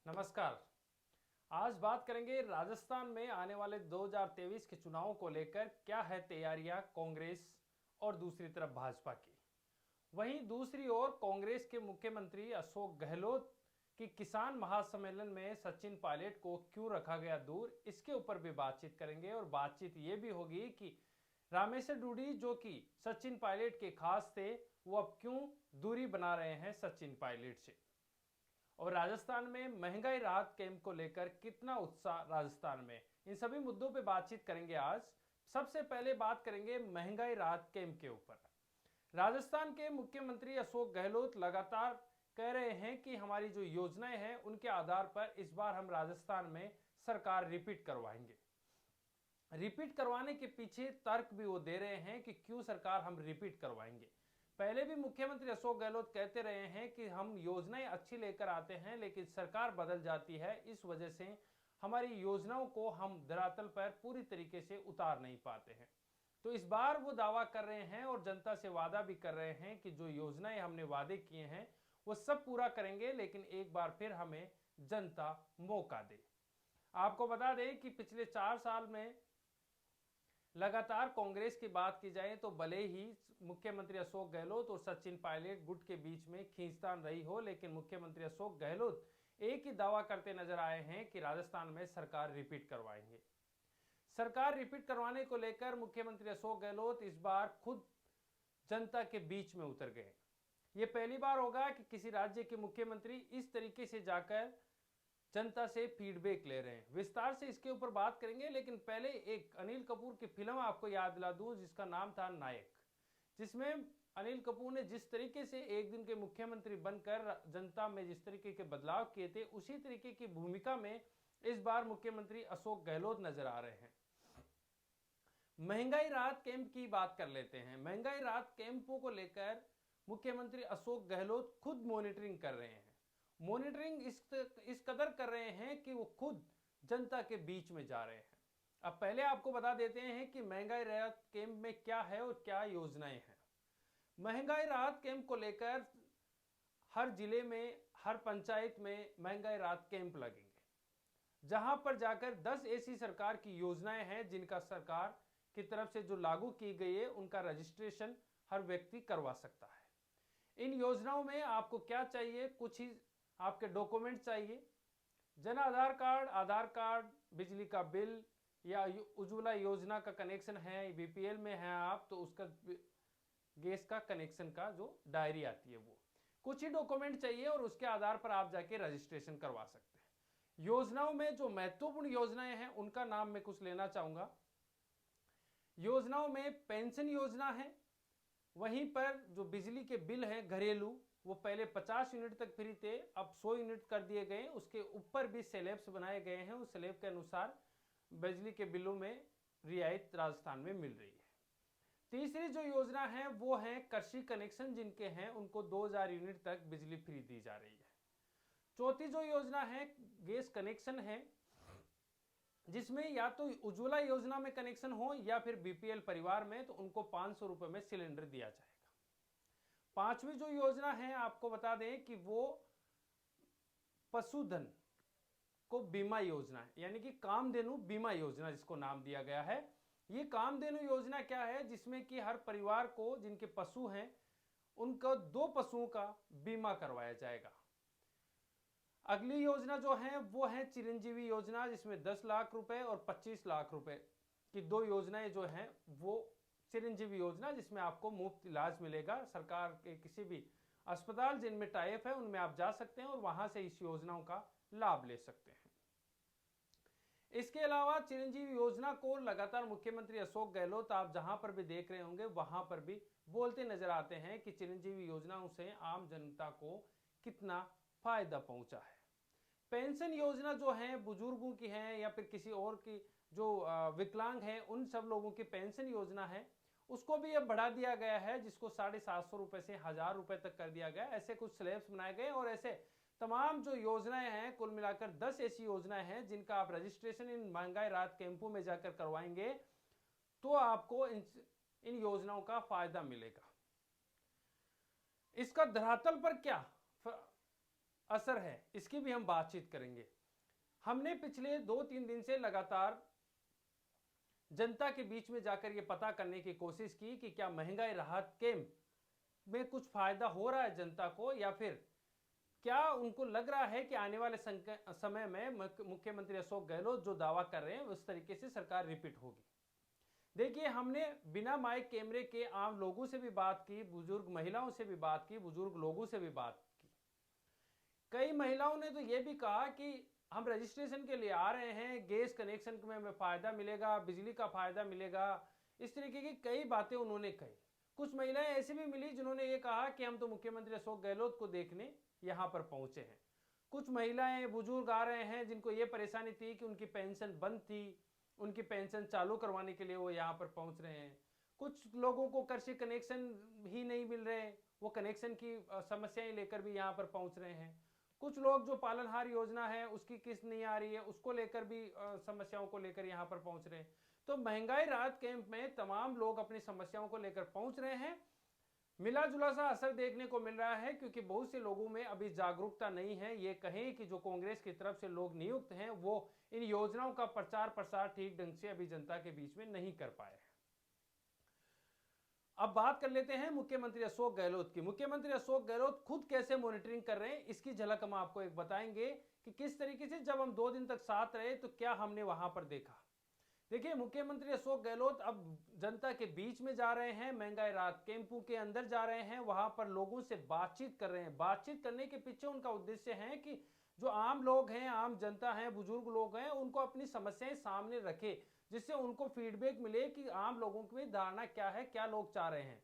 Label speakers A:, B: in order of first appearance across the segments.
A: नमस्कार। आज बात करेंगे राजस्थान में आने वाले 2023 के चुनावों को लेकर क्या है तैयारियां कांग्रेस और दूसरी तरफ भाजपा की। वहीं दूसरी ओर कांग्रेस के मुख्यमंत्री अशोक गहलोत की किसान महासम्मेलन में सचिन पायलट को क्यों रखा गया दूर, इसके ऊपर भी बातचीत करेंगे। और बातचीत ये भी होगी कि रामेश्वर डूडी जो कि सचिन पायलट के खास थे, वो अब क्यों दूरी बना रहे हैं सचिन पायलट से। और राजस्थान में महंगाई राहत कैंप को लेकर कितना उत्साह राजस्थान में, इन सभी मुद्दों पे बातचीत करेंगे आज। सबसे पहले बात करेंगे महंगाई राहत कैंप के ऊपर। राजस्थान के मुख्यमंत्री अशोक गहलोत लगातार कह रहे हैं कि हमारी जो योजनाएं हैं उनके आधार पर इस बार हम राजस्थान में सरकार रिपीट करवाएंगे। रिपीट करवाने के पीछे तर्क भी वो दे रहे हैं कि क्यों सरकार हम रिपीट करवाएंगे। पहले भी मुख्यमंत्री अशोक गहलोत कहते रहे हैं कि हम योजनाएं अच्छी लेकर आते हैं लेकिन सरकार बदल जाती है, इस वजह से हमारी योजनाओं को हम धरातल पर पूरी तरीके से उतार नहीं पाते हैं। तो इस बार वो दावा कर रहे हैं और जनता से वादा भी कर रहे हैं कि जो योजनाएं हमने वादे किए हैं वो सब पूरा करेंगे, लेकिन एक बार फिर हमें जनता मौका दे। आपको बता दें कि पिछले 4 साल में लगातार कांग्रेस की बात की जाए तो भले ही मुख्यमंत्री अशोक गहलोत और सचिन पायलट गुट के बीच में खींचतान रही हो, लेकिन मुख्यमंत्री अशोक गहलोत एक ही दावा करते नजर आए हैं कि राजस्थान में सरकार रिपीट करवाएंगे। सरकार रिपीट करवाने को लेकर मुख्यमंत्री अशोक गहलोत इस बार खुद जनता के बीच में उतर गए। ये पहली बार होगा कि किसी राज्य के मुख्यमंत्री इस तरीके से जाकर जनता से फीडबैक ले रहे हैं। विस्तार से इसके ऊपर बात करेंगे, लेकिन पहले एक अनिल कपूर की फिल्म आपको याद दिला दूं जिसका नाम था नायक, जिसमें अनिल कपूर ने जिस तरीके से एक दिन के मुख्यमंत्री बनकर जनता में जिस तरीके के बदलाव किए थे, उसी तरीके की भूमिका में इस बार मुख्यमंत्री अशोक गहलोत नजर आ रहे हैं। महंगाई राहत कैंप की बात कर लेते हैं। महंगाई राहत कैंपों को लेकर मुख्यमंत्री अशोक गहलोत खुद मॉनिटरिंग कर रहे हैं। मॉनिटरिंग इस कदर कर रहे हैं कि वो खुद जनता के बीच में जा रहे हैं। अब पहले आपको बता देते हैं कि महंगाई राहत कैंप में क्या है और क्या योजनाएं हैं। महंगाई राहत कैंप को लेकर हर जिले में, हर पंचायत में महंगाई राहत कैंप लगेंगे, जहां पर जाकर 10 ऐसी सरकार की योजनाएं हैं जिनका सरकार की तरफ से जो लागू की गई है उनका रजिस्ट्रेशन हर व्यक्ति करवा सकता है। इन योजनाओं में आपको क्या चाहिए, कुछ ही आपके डॉक्यूमेंट चाहिए। जन आधार कार्ड, आधार कार्ड, बिजली का बिल या उज्ज्वला योजना का कनेक्शन है, बीपीएल में है आप तो उसका गैस का कनेक्शन का जो डायरी आती है वो कुछ ही डॉक्यूमेंट चाहिए और उसके आधार पर आप जाके रजिस्ट्रेशन करवा सकते हैं। योजनाओं में जो महत्वपूर्ण योजनाएं हैं उनका नाम मैं कुछ लेना चाहूंगा। योजनाओं में पेंशन योजना है, वहीं पर जो बिजली के बिल हैं घरेलू, वो पहले 50 यूनिट तक फ्री थे, अब 100 यूनिट कर दिए गए। उसके ऊपर भी स्लैब्स बनाए गए हैं, उस स्लैब के अनुसार बिजली के बिलों में रियायत राजस्थान में मिल रही है। तीसरी जो योजना है वो है कृषि कनेक्शन, जिनके हैं उनको 2000 यूनिट तक बिजली फ्री दी जा रही है। चौथी जो योजना है गैस कनेक्शन है, जिसमें या तो उज्ज्वला योजना में कनेक्शन हो या फिर बीपीएल परिवार में, तो उनको 500 रुपए में सिलेंडर दिया जाएगा। पांचवी जो योजना है आपको बता दें कि वो पशुधन को बीमा योजना है, यानी कि कामधेनु बीमा योजना जिसको नाम दिया गया है। ये कामधेनु योजना क्या है, जिसमें कि हर परिवार को जिनके पशु हैं उनको 2 पशुओं का बीमा करवाया जाएगा। अगली योजना जो है वो है चिरंजीवी योजना, जिसमें 10 लाख रुपए और 25 लाख रुपए की 2 योजनाएं जो हैं वो चिरंजीवी योजना, जिसमें आपको मुफ्त इलाज मिलेगा। सरकार के किसी भी अस्पताल जिनमें टाइप है उनमें आप जा सकते हैं और वहां से इस योजनाओं का लाभ ले सकते हैं। इसके अलावा चिरंजीवी योजना को लगातार मुख्यमंत्री अशोक गहलोत आप जहां पर भी देख रहे होंगे वहां पर भी बोलते नजर आते हैं कि चिरंजीवी योजनाओं से आम जनता को कितना फायदा पहुंचा है। पेंशन योजना जो है बुजुर्गों की है या फिर किसी और की जो विकलांग है उन सब लोगों की पेंशन योजना है, उसको भी अब बढ़ा दिया गया है, जिसको 750 रुपए से 1000 रुपए तक कर दिया गया। ऐसे कुछ स्लैब्स बनाए गए और ऐसे तमाम जो योजनाएं हैं, कुल मिलाकर 10 ऐसी योजनाएं हैं जिनका आप रजिस्ट्रेशन इन महंगाई राहत कैंपों में जाकर करवाएंगे तो आपको इन योजनाओं का फायदा मिलेगा। इसका धरातल पर क्या असर है, इसकी भी हम बातचीत करेंगे। हमने पिछले 2-3 दिन से लगातार जनता के बीच में जाकर यह पता करने की कोशिश की कि क्या महंगाई राहत के में कुछ फायदा हो रहा है जनता को, या फिर क्या उनको लग रहा है कि आने वाले समय में मुख्यमंत्री अशोक गहलोत जो दावा कर रहे हैं उस तरीके से सरकार रिपीट होगी। देखिए, हमने बिना माइक कैमरे के आम लोगों से भी बात की, बुजुर्ग महिलाओं से भी बात की, बुजुर्ग लोगों से भी बात की। कई महिलाओं ने तो यह भी कहा कि हम रजिस्ट्रेशन के लिए आ रहे हैं, गैस कनेक्शन में हमें फायदा मिलेगा, बिजली का फायदा मिलेगा, इस तरीके की कई बातें उन्होंने कही। कुछ महिलाएं ऐसी भी मिली जिन्होंने ये कहा कि हम तो मुख्यमंत्री अशोक गहलोत को देखने यहां पर पहुंचे हैं। कुछ महिलाएं, बुजुर्ग आ रहे हैं जिनको ये परेशानी थी कि उनकी पेंशन बंद थी, उनकी पेंशन चालू करवाने के लिए वो यहाँ पर पहुंच रहे हैं। कुछ लोगों को कृषि कनेक्शन ही नहीं मिल रहे, वो कनेक्शन की समस्याएं लेकर भी यहाँ पर पहुंच रहे हैं। कुछ लोग जो पालनहार योजना है उसकी किस्त नहीं आ रही है, उसको लेकर भी समस्याओं को लेकर यहाँ पर पहुंच रहे हैं। तो महंगाई राहत कैंप में तमाम लोग अपनी समस्याओं को लेकर पहुंच रहे हैं। मिला जुला सा असर देखने को मिल रहा है, क्योंकि बहुत से लोगों में अभी जागरूकता नहीं है। ये कहें कि जो कांग्रेस की तरफ से लोग नियुक्त हैं वो इन योजनाओं का प्रचार प्रसार ठीक ढंग से अभी जनता के बीच में नहीं कर पाए हैं। अब बात कर लेते हैं मुख्यमंत्री अशोक गहलोत की। मुख्यमंत्री अशोक गहलोत खुद कैसे मॉनिटरिंग कर रहे हैं, इसकी झलक हम आपको एक बताएंगे कि किस तरीके से जब हम 2 दिन तक साथ रहे तो क्या हमने वहां पर देखा। देखिए, मुख्यमंत्री अशोक गहलोत अब जनता के बीच में जा रहे हैं, महंगाई राहत कैंपों के अंदर जा रहे हैं, वहां पर लोगों से बातचीत कर रहे हैं। बातचीत करने के पीछे उनका उद्देश्य है कि जो आम लोग हैं, आम जनता है, बुजुर्ग लोग हैं, उनको अपनी समस्याएं सामने रखे, जिससे उनको फीडबैक मिले कि आम लोगों की धारणा क्या है, क्या लोग चाह रहे हैं।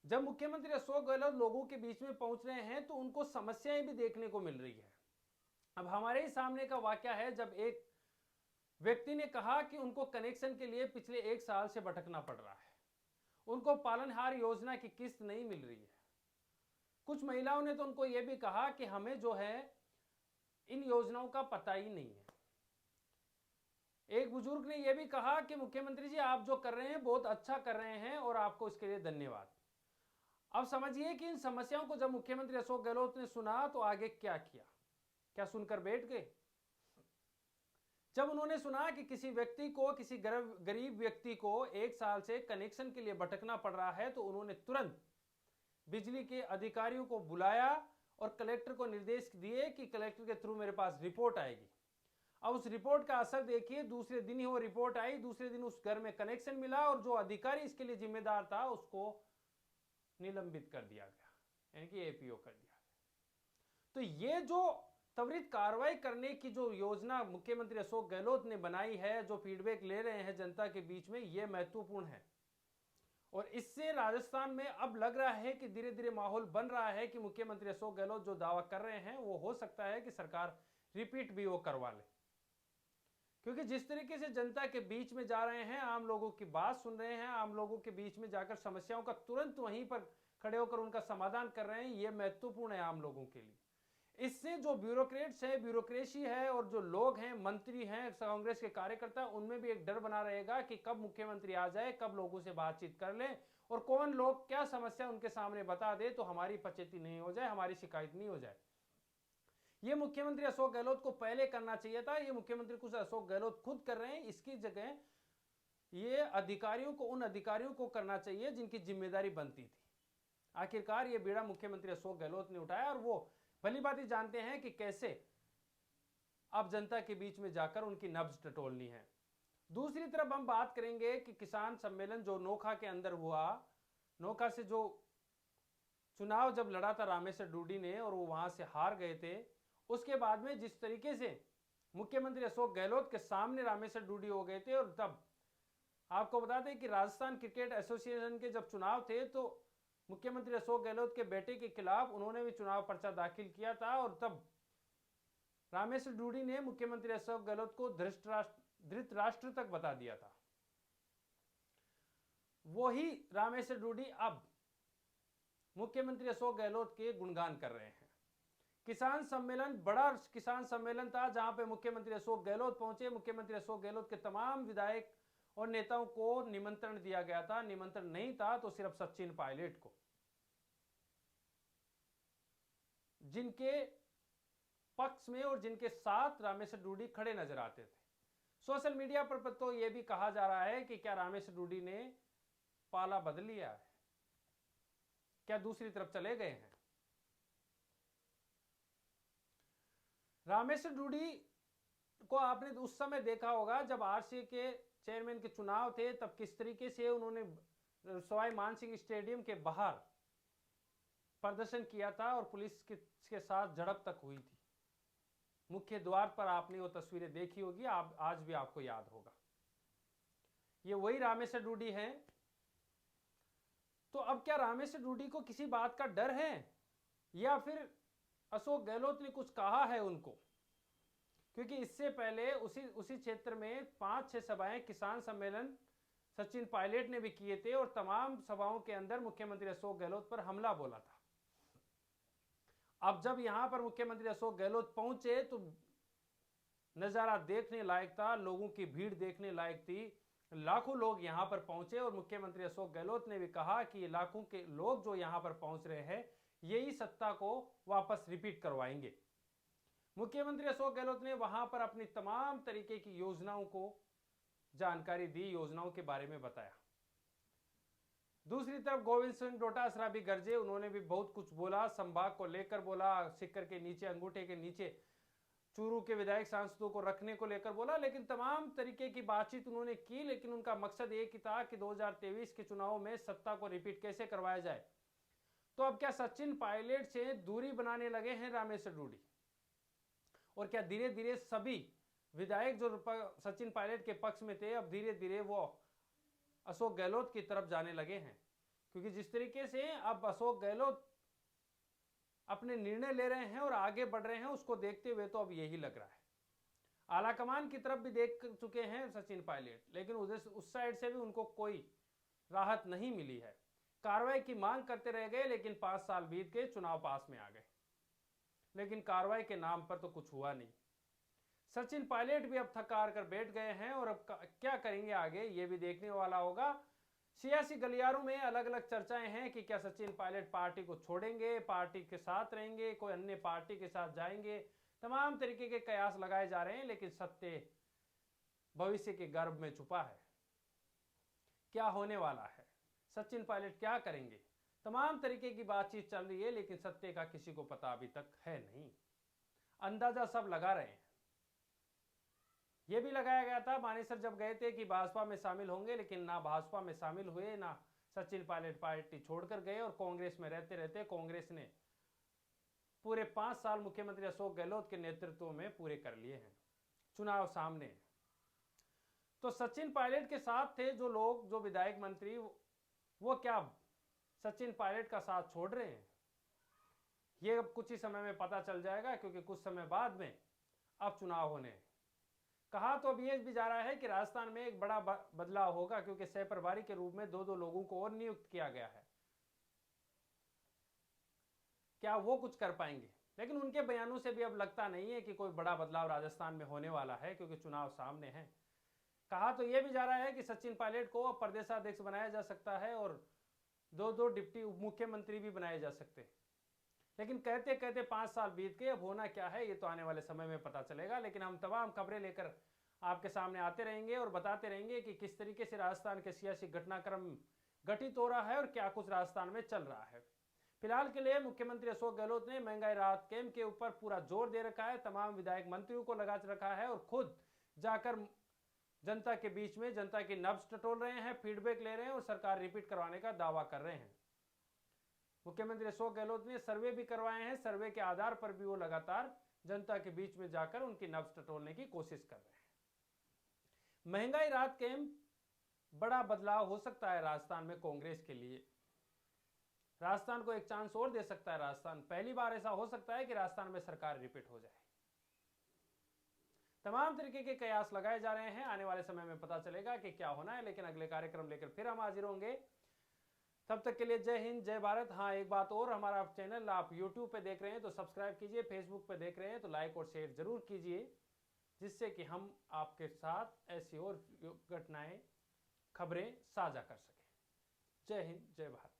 A: जब मुख्यमंत्री अशोक गहलोत लोगों के बीच में पहुंच रहे हैं तो उनको समस्याएं भी देखने को मिल रही है। अब हमारे ही सामने का वाकया है, जब एक व्यक्ति ने कहा कि उनको कनेक्शन के लिए पिछले 1 साल से भटकना पड़ रहा है, उनको पालनहार योजना की किस्त नहीं मिल रही है। कुछ महिलाओं ने तो उनको यह भी कहा कि हमें जो है इन योजनाओं का पता ही नहीं है। एक बुजुर्ग ने यह भी कहा कि मुख्यमंत्री जी, आप जो कर रहे हैं बहुत अच्छा कर रहे हैं और आपको इसके लिए धन्यवाद। अब समझिए कि इन समस्याओं को जब मुख्यमंत्री अशोक गहलोत ने सुना तो आगे क्या किया। क्या सुनकर बैठ गए? जब उन्होंने सुना कि किसी व्यक्ति को, किसी गरीब व्यक्ति को 1 साल से कनेक्शन के लिए भटकना पड़ रहा है, तो उन्होंने तुरंत बिजली के अधिकारियों को बुलाया और कलेक्टर को निर्देश दिए कि कलेक्टर के थ्रू मेरे पास रिपोर्ट आएगी। अब उस रिपोर्ट का असर देखिए, दूसरे दिन ही वो रिपोर्ट आई, दूसरे दिन उस घर में कनेक्शन मिला और जो अधिकारी इसके लिए जिम्मेदार था उसको निलंबित कर दिया गया, यानी कि एपीओ कर दिया गया। तो ये जो त्वरित कार्रवाई करने की जो योजना मुख्यमंत्री अशोक गहलोत ने बनाई है, जो फीडबैक ले रहे हैं जनता के बीच में, ये महत्वपूर्ण है। और इससे राजस्थान में अब लग रहा है कि धीरे धीरे माहौल बन रहा है कि मुख्यमंत्री अशोक गहलोत जो दावा कर रहे हैं वो हो सकता है कि सरकार रिपीट भी वो करवा ले। क्योंकि जिस तरीके से जनता के बीच में जा रहे हैं, आम लोगों की बात सुन रहे हैं, आम लोगों के बीच में जाकर समस्याओं का तुरंत वहीं पर खड़े होकर उनका समाधान कर रहे हैं, ये महत्वपूर्ण है आम लोगों के लिए। इससे जो ब्यूरोक्रेट्स है, ब्यूरोक्रेसी है, और जो लोग हैं, मंत्री हैं, कांग्रेस के कार्यकर्ता, उनमें भी एक डर बना रहेगा कि कब मुख्यमंत्री आ जाए, कब लोगों से बातचीत कर ले और कौन लोग क्या समस्या उनके सामने बता दे तो हमारी पचेती नहीं हो जाए, हमारी शिकायत नहीं हो जाए। ये मुख्यमंत्री अशोक गहलोत को पहले करना चाहिए था। ये मुख्यमंत्री कुछ अशोक गहलोत खुद कर रहे हैं, इसकी जगह ये अधिकारियों को, उन अधिकारियों को करना चाहिए जिनकी जिम्मेदारी बनती थी। आखिरकार ये बीड़ा मुख्यमंत्री अशोक गहलोत ने उठाया और वो भली बात ही जानते हैं कि कैसे अब जनता के बीच में जाकर उनकी नब्ज टटोलनी है। दूसरी तरफ हम बात करेंगे कि किसान सम्मेलन जो नोखा के अंदर हुआ, नोखा से जो चुनाव जब लड़ा था रामेश्वर डूडी ने और वो वहां से हार गए थे, उसके बाद में जिस तरीके से मुख्यमंत्री अशोक गहलोत के सामने रामेश्वर डूडी हो गए थे, और तब आपको बता दें कि राजस्थान क्रिकेट एसोसिएशन के जब चुनाव थे तो मुख्यमंत्री अशोक गहलोत के बेटे के खिलाफ उन्होंने भी चुनाव पर्चा दाखिल किया था, और तब रामेश्वर डूडी ने मुख्यमंत्री अशोक गहलोत को धृतराष्ट्र तक बता दिया था। वही रामेश्वर डूडी अब मुख्यमंत्री अशोक गहलोत के गुणगान कर रहे हैं। किसान सम्मेलन बड़ा किसान सम्मेलन था जहां पे मुख्यमंत्री अशोक गहलोत पहुंचे। मुख्यमंत्री अशोक गहलोत के तमाम विधायक और नेताओं को निमंत्रण दिया गया था, निमंत्रण नहीं था तो सिर्फ सचिन पायलट को। जिनके पक्ष में और जिनके साथ रामेश्वर डूडी खड़े नजर आते थे। सोशल मीडिया पर तो यह भी कहा जा रहा है कि क्या रामेश्वर डूडी ने पाला बदल लिया है, क्या दूसरी तरफ चले गए हैं। रामेश्वर डूडी को आपने उस समय देखा होगा जब आरसीए के चेयरमैन के चुनाव थे, तब किस तरीके से उन्होंने सवाई मानसिंह स्टेडियम के बाहर प्रदर्शन किया था और पुलिस के साथ झड़प तक हुई थी। मुख्य द्वार पर आपने वो तस्वीरें देखी होगी, आप आज भी आपको याद होगा। ये वही रामेश्वर डूडी हैं। तो अब क्या रामेश्वर डूडी को किसी बात का डर है या फिर अशोक गहलोत ने कुछ कहा है उनको? क्योंकि इससे पहले उसी क्षेत्र में 5-6 सभाएं, किसान सम्मेलन सचिन पायलट ने भी किए थे और तमाम सभाओं के अंदर मुख्यमंत्री अशोक गहलोत पर हमला बोला था। अब जब यहां पर मुख्यमंत्री अशोक गहलोत पहुंचे तो नजारा देखने लायक था, लोगों की भीड़ देखने लायक थी। लाखों लोग यहां पर पहुंचे और मुख्यमंत्री अशोक गहलोत ने भी कहा कि ये लाखों के लोग जो यहां पर पहुंच रहे हैं यही सत्ता को वापस रिपीट करवाएंगे। मुख्यमंत्री अशोक गहलोत ने वहां पर अपनी तमाम तरीके की योजनाओं को जानकारी दी, योजनाओं के बारे में बताया। दूसरी तरफ गोविंद सिंह डोटासरा भी गरजे, उन्होंने भी बहुत कुछ बोला, संभाग को लेकर बोला, सिक्कर के नीचे, अंगूठे के नीचे चूरू के विधायक सांसदों को रखने को लेकर बोला, लेकिन तमाम तरीके की बातचीत उन्होंने की। लेकिन उनका मकसद एक ही था कि 2023 के चुनाव में सत्ता को रिपीट कैसे करवाया जाए। तो अब क्या सचिन पायलट से दूरी बनाने लगे हैं रामेश्वर डूडी? और क्या धीरे धीरे सभी विधायक जो सचिन पायलट के पक्ष में थे अब धीरे धीरे वो अशोक गहलोत की तरफ जाने लगे हैं? क्योंकि जिस तरीके से अब अशोक गहलोत अपने निर्णय ले रहे हैं और आगे बढ़ रहे हैं, उसको देखते हुए तो अब यही लग रहा है। आलाकमान की तरफ भी देख चुके हैं सचिन पायलट, लेकिन उस साइड से भी उनको कोई राहत नहीं मिली है। कार्रवाई की मांग करते रह गए, लेकिन 5 साल बीत गए, चुनाव पास में आ गए, लेकिन कार्रवाई के नाम पर तो कुछ हुआ नहीं। सचिन पायलट भी अब थक हार कर बैठ गए हैं और अब क्या करेंगे आगे, ये भी देखने वाला होगा। सियासी गलियारों में अलग अलग चर्चाएं हैं कि क्या सचिन पायलट पार्टी को छोड़ेंगे, पार्टी के साथ रहेंगे, कोई अन्य पार्टी के साथ जाएंगे। तमाम तरीके के कयास लगाए जा रहे हैं, लेकिन सत्य भविष्य के गर्भ में छुपा है। क्या होने वाला है, सचिन पायलट क्या करेंगे, तमाम तरीके की बातचीत चल रही है, लेकिन सत्य का किसी को पता अभी तक है नहीं। अंदाजा सब लगा रहे हैं। यह भी लगाया गया था मानेसर जब गए थे कि भाजपा में शामिल होंगे, लेकिन ना भाजपा में शामिल हुए, ना सचिन पायलट पार्टी छोड़कर गए और कांग्रेस में रहते रहते कांग्रेस ने पूरे 5 साल मुख्यमंत्री अशोक गहलोत के नेतृत्व में पूरे कर लिए हैं। चुनाव सामने, तो सचिन पायलट के साथ थे जो लोग, जो विधायक मंत्री, वो क्या सचिन पायलट का साथ छोड़ रहे हैं? ये अब कुछ ही समय में पता चल जाएगा, क्योंकि कुछ समय बाद में अब चुनाव होने हैं। कहा तो अब ये भी जा रहा है कि राजस्थान में एक बड़ा बदलाव होगा, क्योंकि सह प्रभारी के रूप में 2-2 लोगों को और नियुक्त किया गया है। क्या वो कुछ कर पाएंगे? लेकिन उनके बयानों से भी अब लगता नहीं है कि कोई बड़ा बदलाव राजस्थान में होने वाला है, क्योंकि चुनाव सामने है। कहा तो यह भी जा रहा है कि सचिन पायलट को अब प्रदेशाध्यक्ष बनाया जा सकता है और 2-2 डिप्टी उप मुख्यमंत्री भी बनाए जा सकते हैं। लेकिन कहते कहते 5 साल बीत गए, अब होना क्या है ये तो आने वाले समय में पता चलेगा। लेकिन हम तमाम खबरें लेकर आपके सामने आते रहेंगे और बताते रहेंगे कि किस तरीके से राजस्थान के सियासी घटनाक्रम घटित हो रहा है और क्या कुछ राजस्थान में चल रहा है। फिलहाल के लिए मुख्यमंत्री अशोक गहलोत ने महंगाई राहत कैंप के ऊपर पूरा जोर दे रखा है, तमाम विधायक मंत्रियों को लगा रखा है और खुद जाकर जनता के बीच में जनता की नब्ज टटोल रहे हैं, फीडबैक ले रहे हैं और सरकार रिपीट करवाने का दावा कर रहे हैं। मुख्यमंत्री अशोक गहलोत ने सर्वे भी करवाए हैं, सर्वे के आधार पर भी वो लगातार जनता के बीच में जाकर उनकी नब्ज टटोलने की कोशिश कर रहे हैं। महंगाई राहत कैंप बड़ा बदलाव हो सकता है राजस्थान में कांग्रेस के लिए। राजस्थान को एक चांस और दे सकता है। राजस्थान पहली बार ऐसा हो सकता है कि राजस्थान में सरकार रिपीट हो जाए। तमाम तरीके के कयास लगाए जा रहे हैं, आने वाले समय में पता चलेगा कि क्या होना है। लेकिन अगले कार्यक्रम लेकर फिर हम हाजिर होंगे। तब तक के लिए जय हिंद, जय भारत। हाँ, एक बात और, हमारा चैनल आप YouTube पे देख रहे हैं तो सब्सक्राइब कीजिए, फेसबुक पे देख रहे हैं तो लाइक और शेयर जरूर कीजिए, जिससे कि हम आपके साथ ऐसी और घटनाएं, खबरें साझा कर सकें। जय हिंद, जय भारत।